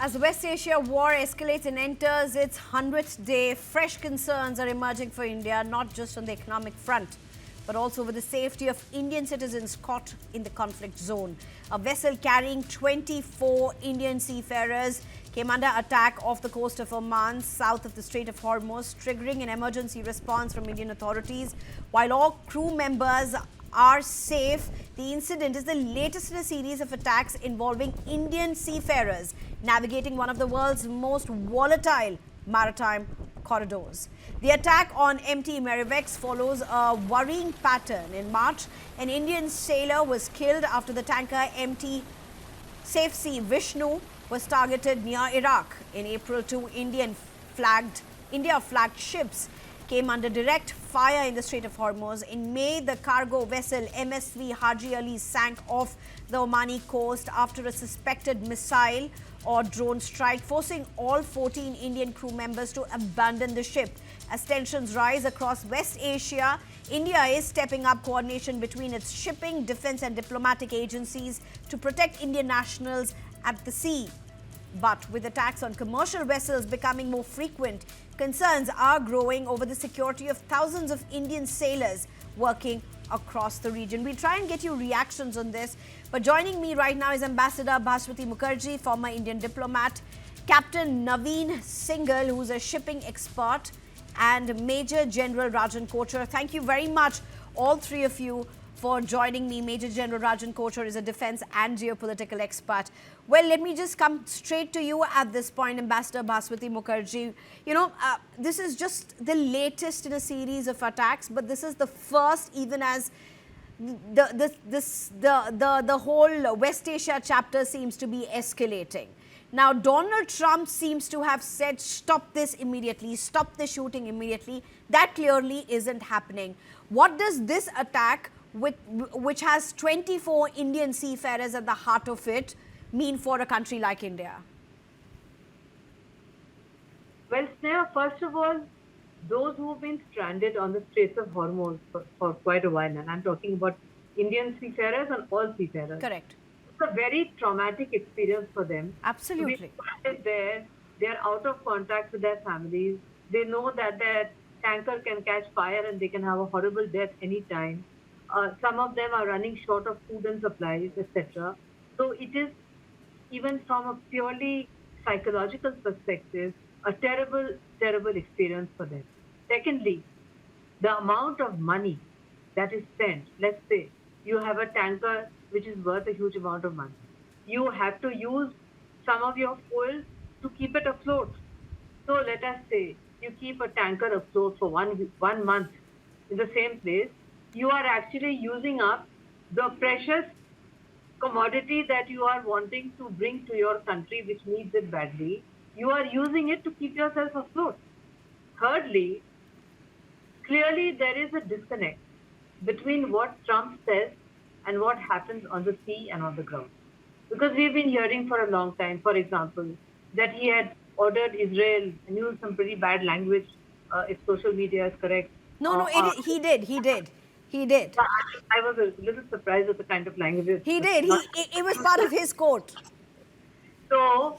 As the West Asia war escalates and enters its 100th day, fresh concerns are emerging for India, not just on the economic front, but also over the safety of Indian citizens caught in the conflict zone. A vessel carrying 24 Indian seafarers came under attack off the coast of Oman, south of the Strait of Hormuz, triggering an emergency response from Indian authorities. While all crew members are safe, the incident is the latest in a series of attacks involving Indian seafarers navigating one of the world's most volatile maritime corridors. The attack on MT Merriwex follows a worrying pattern. In March, an Indian sailor was killed after the tanker MT Safe Sea Vishnu was targeted near Iraq. In April, two India-flagged ships came under direct fire in the Strait of Hormuz. In May, the cargo vessel MSV Haji Ali sank off the Omani coast after a suspected missile or drone strike, forcing all 14 Indian crew members to abandon the ship. As tensions rise across West Asia, India is stepping up coordination between its shipping, defense and diplomatic agencies to protect Indian nationals at the sea. But with attacks on commercial vessels becoming more frequent, concerns are growing over the security of thousands of Indian sailors working across the region. We'll try and get you reactions on this. But joining me right now is Ambassador Bhaswati Mukherjee, former Indian diplomat, Captain Naveen Singhal, who's a shipping expert, and Major General Rajan Kochhar. Thank you very much, all three of you, for joining me. Major General Rajan Kochhar is a defense and geopolitical expert. Well, let me just come straight to you at this point, Ambassador Bhaswati Mukherjee. This is just the latest in a series of attacks, but this is the first, even as the whole West Asia chapter seems to be escalating. Now, Donald Trump seems to have said, stop this immediately, stop the shooting immediately. That clearly isn't happening. What does this attack, which has 24 Indian seafarers at the heart of it, mean for a country like India? Well, Sneha, first of all, those who've been stranded on the Straits of Hormuz for quite a while, and I'm talking about Indian seafarers and all seafarers. Correct. It's a very traumatic experience for them. Absolutely. To be stranded there, they're out of contact with their families. They know that their tanker can catch fire and they can have a horrible death anytime. Some of them are running short of food and supplies, etc. So it is, even from a purely psychological perspective, a terrible, terrible experience for them. Secondly, the amount of money that is spent, let's say you have a tanker which is worth a huge amount of money. You have to use some of your fuel to keep it afloat. So let us say you keep a tanker afloat for one month in the same place, you are actually using up the precious commodity that you are wanting to bring to your country, which needs it badly. You are using it to keep yourself afloat. Thirdly, clearly there is a disconnect between what Trump says and what happens on the sea and on the ground. Because we've been hearing for a long time, for example, that he had ordered Israel and used some pretty bad language, if social media is correct. He did. I was a little surprised at the kind of language. He did. It was part of his quote. So,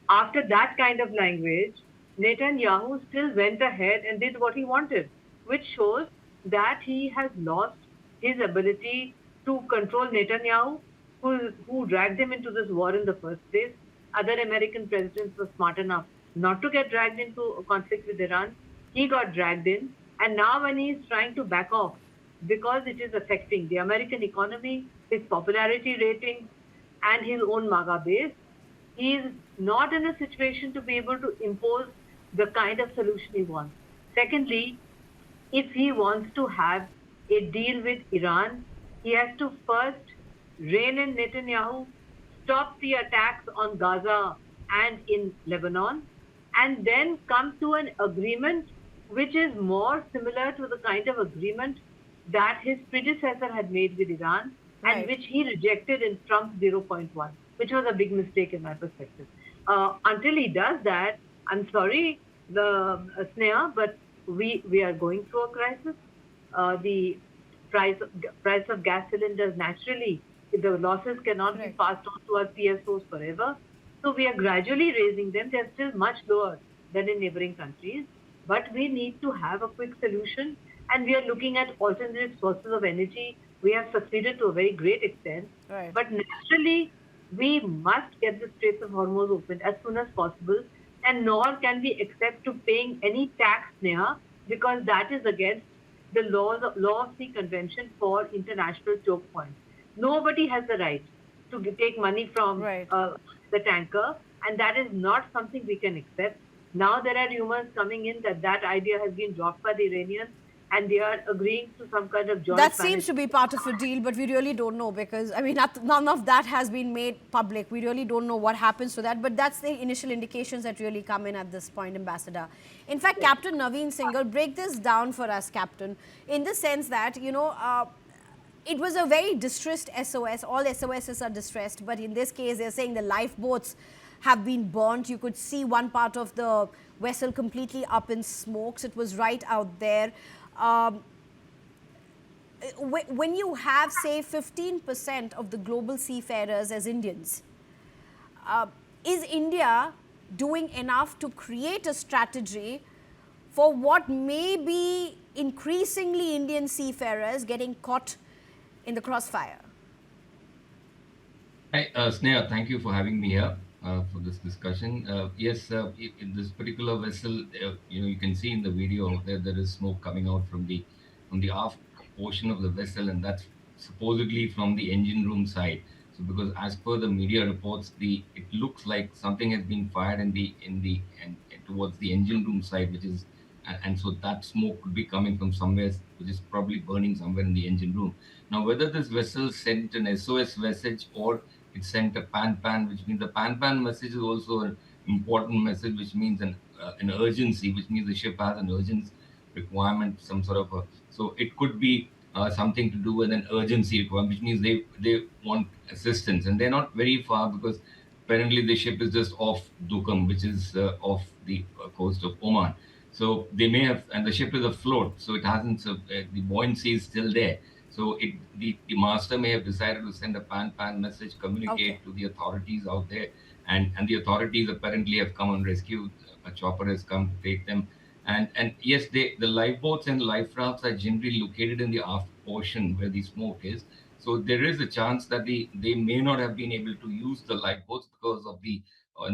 after that kind of language, Netanyahu still went ahead and did what he wanted, which shows that he has lost his ability to control Netanyahu, who dragged him into this war in the first place. Other American presidents were smart enough not to get dragged into a conflict with Iran. He got dragged in, and now when he is trying to back off, because it is affecting the American economy, his popularity ratings, and his own MAGA base, he is not in a situation to be able to impose the kind of solution he wants. Secondly, if he wants to have a deal with Iran, he has to first rein in Netanyahu, stop the attacks on Gaza and in Lebanon, and then come to an agreement which is more similar to the kind of agreement that his predecessor had made with Iran, and which he rejected in Trump 0.1, which was a big mistake in my perspective. Until he does that, I'm sorry, Sneha, but we are going through a crisis. The price of gas cylinders, naturally, the losses cannot be passed on to our PSOs forever. So we are gradually raising them. They're still much lower than in neighboring countries, but we need to have a quick solution. And we are looking at alternative sources of energy. We have succeeded to a very great extent, Right. but naturally, we must get the Straits of Hormuz opened as soon as possible, and nor can we accept to paying any tax there because that is against the law of sea convention for international choke points. Nobody has the right to take money from Right. the tanker, and that is not something we can accept. Now there are rumors coming in that that idea has been dropped by the Iranians, and they are agreeing to some kind of joint That seems to management. be part of a deal, but we really don't know because, I mean, none of that has been made public. We really don't know what happens to that, but that's the initial indications that really come in at this point, Ambassador. In fact, Captain Naveen Singhal, break this down for us, Captain, in the sense that, it was a very distressed SOS. All SOSs are distressed, but in this case, they're saying the lifeboats have been burnt. You could see one part of the vessel completely up in smokes. It was right out there. Um, when you have, say, 15% of the global seafarers as Indians, is India doing enough to create a strategy for what may be increasingly Indian seafarers getting caught in the crossfire? Hi, Sneha, thank you for having me here for this discussion. Yes, in this particular vessel, you can see in the video that there is smoke coming out from the aft portion of the vessel, and that's supposedly from the engine room side. So, because as per the media reports, it looks like something has been fired and towards the engine room side, which is and so that smoke could be coming from somewhere, which is probably burning somewhere in the engine room. Now, whether this vessel sent an SOS message or it sent a pan, which means the pan message is also an important message, which means an urgency, which means the ship has an urgent requirement, some sort of a. So it could be something to do with an urgency requirement, which means they want assistance, and they're not very far because apparently the ship is just off Duqm, which is off the coast of Oman. So they may have, and the ship is afloat, so it hasn't. So the buoyancy is still there. So the master may have decided to send a pan message, Okay. communicate to the authorities out there, and the authorities apparently have come on rescue. A chopper has come to take them, and yes, the lifeboats and life rafts are generally located in the aft portion where the smoke is. So there is a chance that they may not have been able to use the lifeboats because of the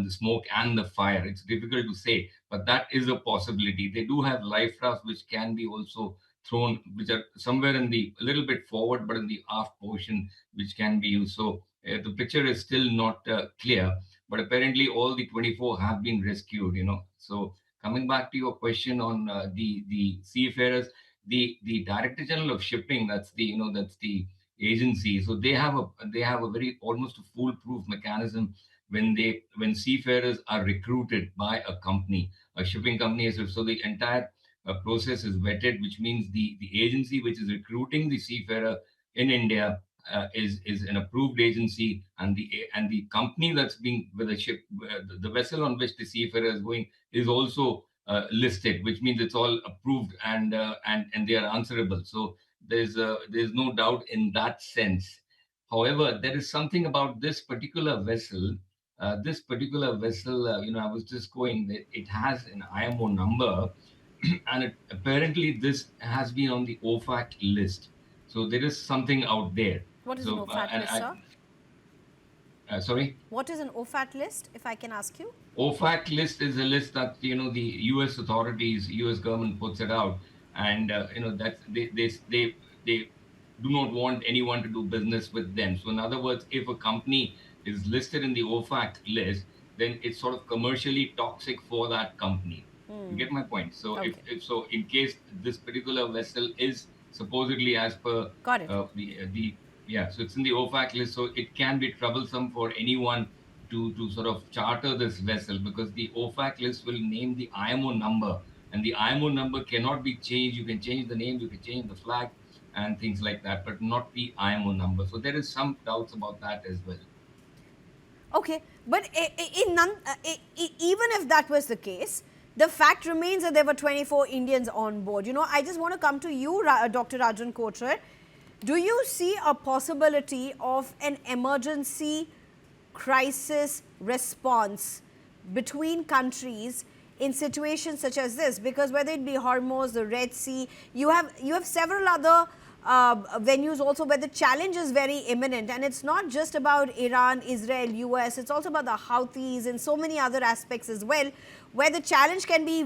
smoke and the fire. It's difficult to say, but that is a possibility. They do have life rafts which can be also thrown, which are somewhere in the a little bit forward, but in the aft portion, which can be used. So the picture is still not clear, but apparently all the 24 have been rescued. So coming back to your question on the seafarers, the Director General of Shipping, that's the agency. So they have a very almost a foolproof mechanism when seafarers are recruited by a company, a shipping company. So the entire process is vetted, which means the agency which is recruiting the seafarer in India is an approved agency, and the company that's being with the ship, the vessel on which the seafarer is going is also listed, which means it's all approved and they are answerable. So there's no doubt in that sense. However, there is something about this particular vessel. I was just going that it has an IMO number, and apparently this has been on the OFAC list. So there is something out there. What is an So OFAT list, sir? sorry. What is an OFAT list, if I can ask you? OFAC list is a list that the U.S. authorities, U.S. government puts it out, and that they do not want anyone to do business with them. So in other words, if a company is listed in the OFAC list, then it's sort of commercially toxic for that company. You get my point. So Okay. if so, in case this particular vessel is supposedly as per Got it. the yeah, so it's in the OFAC list, so it can be troublesome for anyone to sort of charter this vessel because the OFAC list will name the IMO number, and the IMO number cannot be changed. You can change the name, you can change the flag, and things like that, but not the IMO number. So there is some doubts about that as well. Okay, but even if that was the case, the fact remains that there were 24 Indians on board. I just want to come to you, Dr. Rajan Kochar. Do you see a possibility of an emergency crisis response between countries in situations such as this? Because whether it be Hormuz, the Red Sea, you have several other venues also where the challenge is very imminent, and it's not just about Iran, Israel, US, it's also about the Houthis and so many other aspects as well, where the challenge can be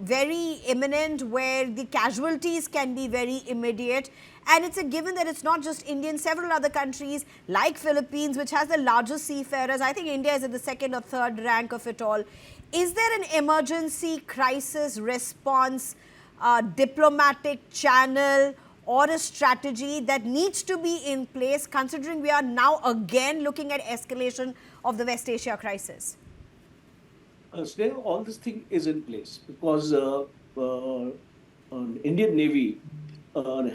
very imminent, where the casualties can be very immediate. And it's a given that it's not just India, several other countries like Philippines, which has the largest seafarers. I think India is at the second or third rank of it all. Is there an emergency crisis response, diplomatic channel, or a strategy that needs to be in place, considering we are now again looking at escalation of the West Asia crisis? Sneha, all this thing is in place because Indian Navy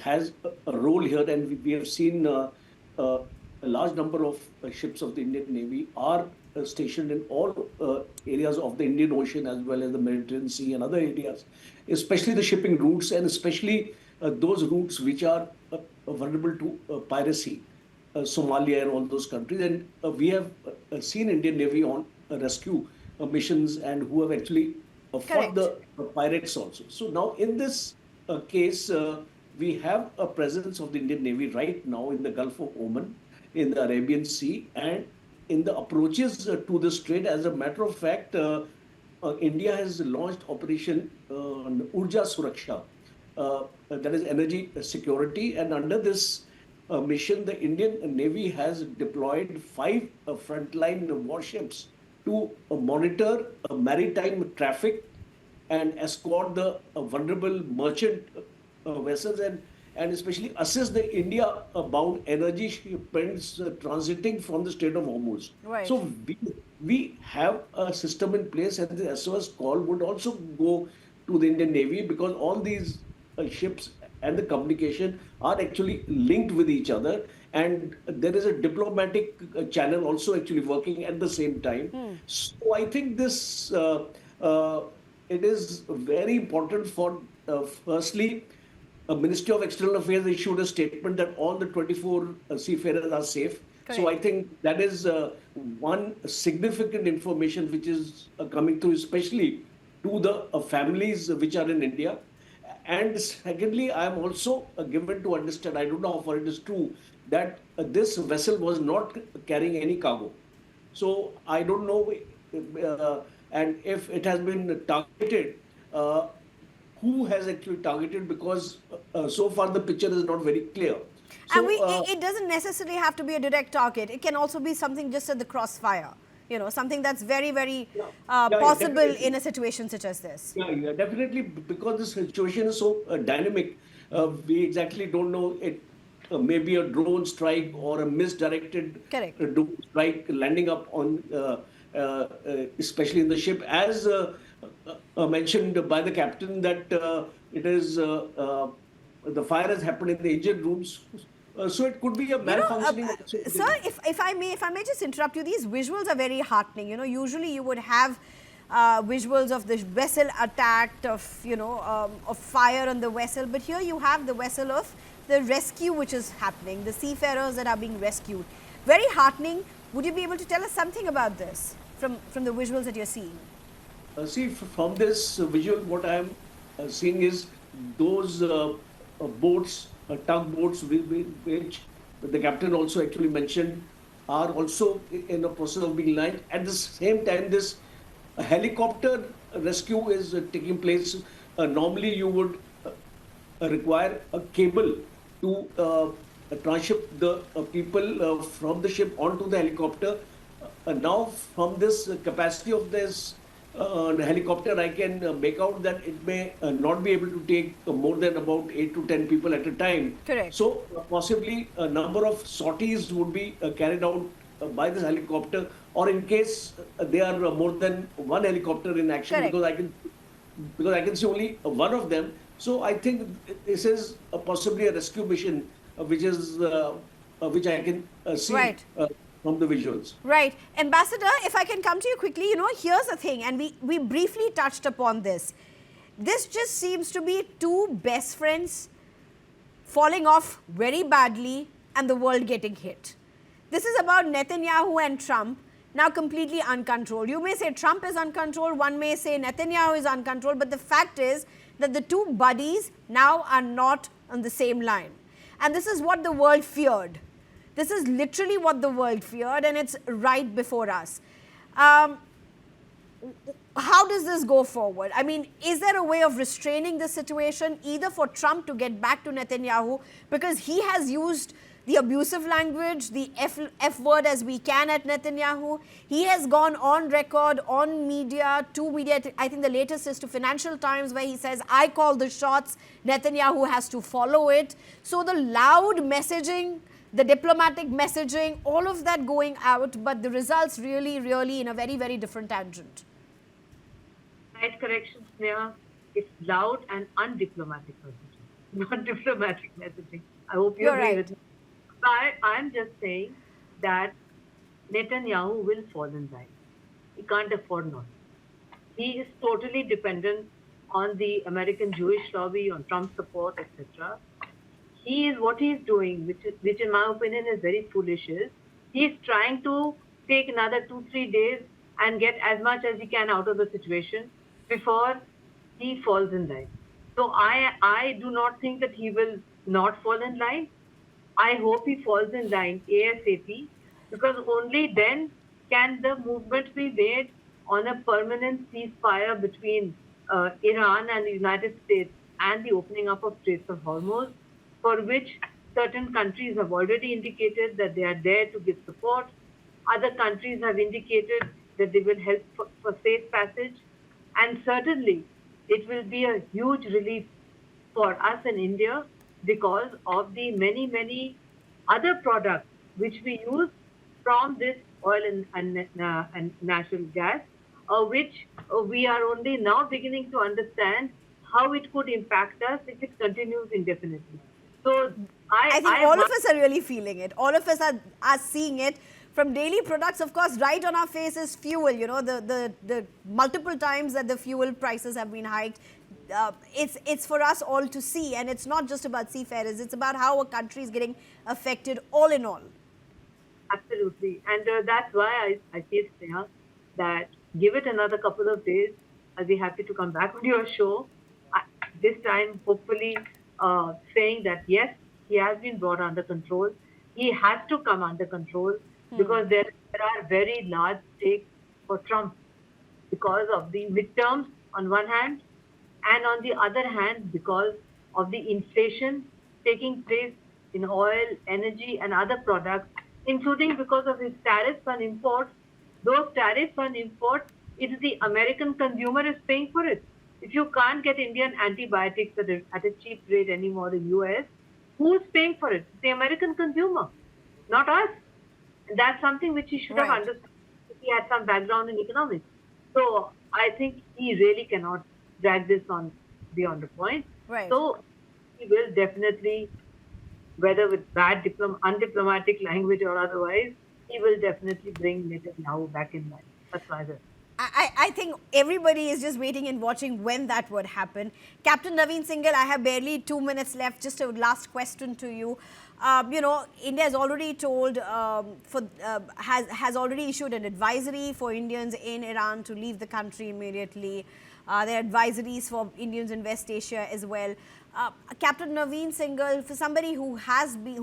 has a role here, and we have seen a large number of ships of the Indian Navy are stationed in all areas of the Indian Ocean as well as the Mediterranean Sea and other areas, especially the shipping routes and especially those routes which are vulnerable to piracy, Somalia and all those countries. And we have seen Indian Navy on rescue missions and who have actually fought the pirates also. So now in this case, we have a presence of the Indian Navy right now in the Gulf of Oman, in the Arabian Sea, and in the approaches to the strait. As a matter of fact, India has launched Operation Urja Suraksha, that is energy security. And under this mission, the Indian Navy has deployed 5 frontline warships to monitor maritime traffic and escort the vulnerable merchant vessels and especially assist the India-bound energy shipments transiting from the Strait of Hormuz. Right. So we have a system in place, and the SOS call would also go to the Indian Navy because all these ships and the communication are actually linked with each other, and there is a diplomatic channel also actually working at the same time. So I think this it is very important for firstly, Ministry of External Affairs issued a statement that all the 24 seafarers are safe. Correct. So I think that is one significant information which is coming through, especially to the families which are in India. And secondly, I am also given to understand, I don't know how far it is true, that this vessel was not carrying any cargo. So I don't know, and if it has been targeted, who has actually targeted, because so far the picture is not very clear. So, And it doesn't necessarily have to be a direct target. It can also be something just at the crossfire. You know, something that's very, very possible in a situation such as this. Yeah, definitely, because the situation is so dynamic. We exactly don't know. It may be a drone strike or a misdirected drone strike landing up on, especially in the ship, as mentioned by the captain, that it is the fire has happened in the engine rooms. So it could be a malfunctioning. Sir, if I may just interrupt you, these visuals are very heartening. You know, usually you would have visuals of the vessel attacked, of of fire on the vessel, but here you have the vessel of the rescue which is happening, the seafarers that are being rescued. Very heartening. Would you be able to tell us something about this from the visuals that you're seeing? See, from this visual, what I am seeing is those boats, tugboats, which the captain also actually mentioned, are also in the process of being launched. At the same time, this helicopter rescue is taking place. Normally, you would require a cable to transship the people from the ship onto the helicopter. Now, from this capacity of this helicopter, I can make out that it may not be able to take more than about 8 to 10 people at a time. Correct. So possibly a number of sorties would be carried out by this helicopter, or in case there are more than one helicopter in action. Correct. because I can see only one of them. So I think this is possibly a rescue mission, which I can see. Right. From the visuals. Right. Ambassador, if I can come to you quickly, here's the thing, and we briefly touched upon this. This just seems to be two best friends falling off very badly and the world getting hit. this is about Netanyahu and Trump now completely uncontrolled. You may say Trump is uncontrolled, one may say Netanyahu is uncontrolled, but the fact is that the two buddies now are not on the same line. And this is what the world feared. This is literally what the world feared, and it's right before us. How does this go forward? I mean, is there a way of restraining the situation, either for Trump to get back to Netanyahu, because he has used the abusive language, the F word as we can at Netanyahu. He has gone on record, on media, to media. I think the latest is to Financial Times, where he says, I call the shots, Netanyahu has to follow it. So the loud messaging, the diplomatic messaging, all of that going out, but the results really, really in a very, very different tangent. Right correction, Sneha. It's loud and undiplomatic messaging, not diplomatic messaging. I hope you agree with me. I'm just saying that Netanyahu will fall in line. He can't afford not. He is totally dependent on the American Jewish lobby, on Trump's support, etc. He is what he is doing, which in my opinion is very foolish. He is trying to take another 2-3 days and get as much as he can out of the situation before he falls in line. So I do not think that he will not fall in line. I hope he falls in line ASAP, because only then can the movement be made on a permanent ceasefire between Iran and the United States and the opening up of Strait of Hormuz, for which certain countries have already indicated that they are there to give support. Other countries have indicated that they will help for safe passage. And certainly, it will be a huge relief for us in India, because of the many, many other products which we use from this oil and natural gas, which we are only now beginning to understand how it could impact us if it continues indefinitely. So I think all of us are really feeling it. All of us are seeing it. From daily products, of course, right on our faces, fuel, you know, the multiple times that the fuel prices have been hiked. It's for us all to see, and it's not just about seafarers, it's about how a country is getting affected all in all. Absolutely. And that's why I feel, Sneha, that give it another couple of days. I'll be happy to come back on your show. This time, hopefully, saying that, yes, he has been brought under control. He has to come under control, because there are very large stakes for Trump because of the midterms on one hand, and on the other hand, because of the inflation taking place in oil, energy, and other products, including because of his tariffs on imports. Those tariffs on imports, it is the American consumer is paying for it. If you can't get Indian antibiotics at a cheap rate anymore in US, who's paying for it? The American consumer, not us. And that's something which he should have understood if he had some background in economics. So I think he really cannot drag this on beyond the point. Right. So he will definitely, whether with bad undiplomatic language or otherwise, he will definitely bring Netanyahu back in line. That's my view. I think everybody is just waiting and watching when that would happen. Captain Naveen Singhal, I have barely 2 minutes left. Just a last question to you. You know, India has already told, has already issued an advisory for Indians in Iran to leave the country immediately. There are advisories for Indians in West Asia as well. Captain Naveen Singhal, for somebody who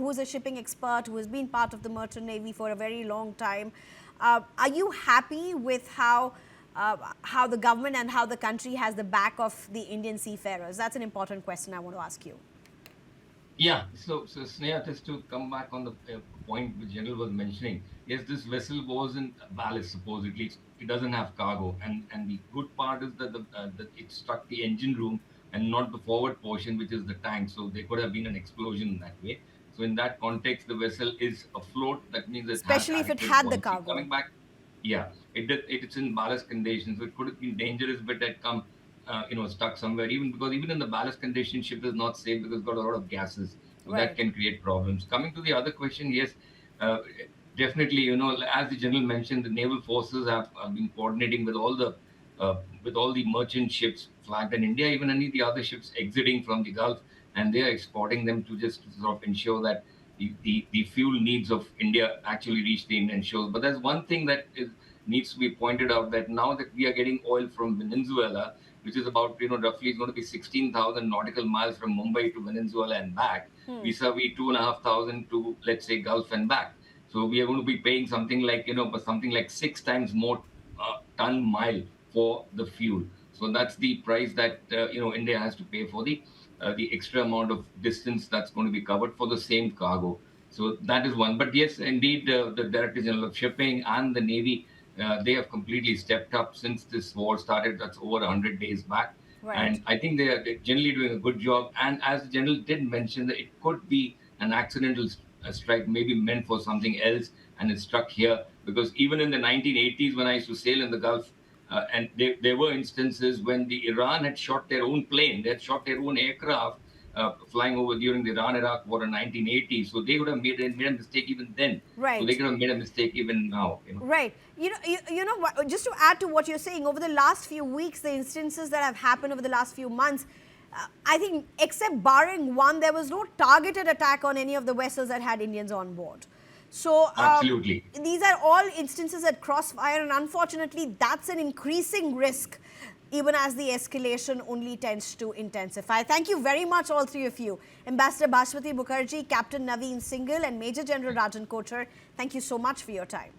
is a shipping expert, who has been part of the merchant navy for a very long time, are you happy with how the government and how the country has the back of the Indian seafarers? That's an important question I want to ask you. Yeah, so Sneha, just to come back on the point which General was mentioning, yes, this vessel was in ballast, supposedly. It doesn't have cargo. And the good part is that it struck the engine room and not the forward portion, which is the tank. So there could have been an explosion in that way. So in that context, the vessel is afloat. That means especially if it had the cargo. Coming back, yeah, it's in ballast conditions. So it could have been dangerous, but it had come, stuck somewhere. Even in the ballast condition, ship is not safe because it's got a lot of gases. So that can create problems. Coming to the other question, yes, definitely. As the general mentioned, the naval forces have been coordinating with all the merchant ships flagged in India, even any of the other ships exiting from the Gulf, and they are exporting them to just sort of ensure that the fuel needs of India actually reach the Indian shores. But there's one thing that needs to be pointed out, that now that we are getting oil from Venezuela, which is about, roughly it's going to be 16,000 nautical miles from Mumbai to Venezuela and back, vis-a-vis 2,500 to, let's say, Gulf and back. So we are going to be paying something like, something like 6 times more ton mile for the fuel. So that's the price that, India has to pay for the extra amount of distance that's going to be covered for the same cargo. So that is one. But yes, indeed, the Director General of Shipping and the Navy, they have completely stepped up since this war started. That's over 100 days back. Right. And I think they're generally doing a good job. And as the General did mention, that it could be an accidental strike, maybe meant for something else, and it struck here. Because even in the 1980s, when I used to sail in the Gulf, and there were instances when the Iran had shot their own plane, they had shot their own aircraft flying over during the Iran-Iraq war in 1980. So they would have made a mistake even then. Right. So they could have made a mistake even now. Right. Just to add to what you're saying, over the last few weeks, the instances that have happened over the last few months, I think, except barring one, there was no targeted attack on any of the vessels that had Indians on board. So Absolutely. These are all instances at crossfire, and unfortunately, that's an increasing risk, even as the escalation only tends to intensify. Thank you very much, all three of you. Ambassador Bashmati Mukherjee, Captain Naveen Singhal, and Major General Rajan Kochar, thank you so much for your time.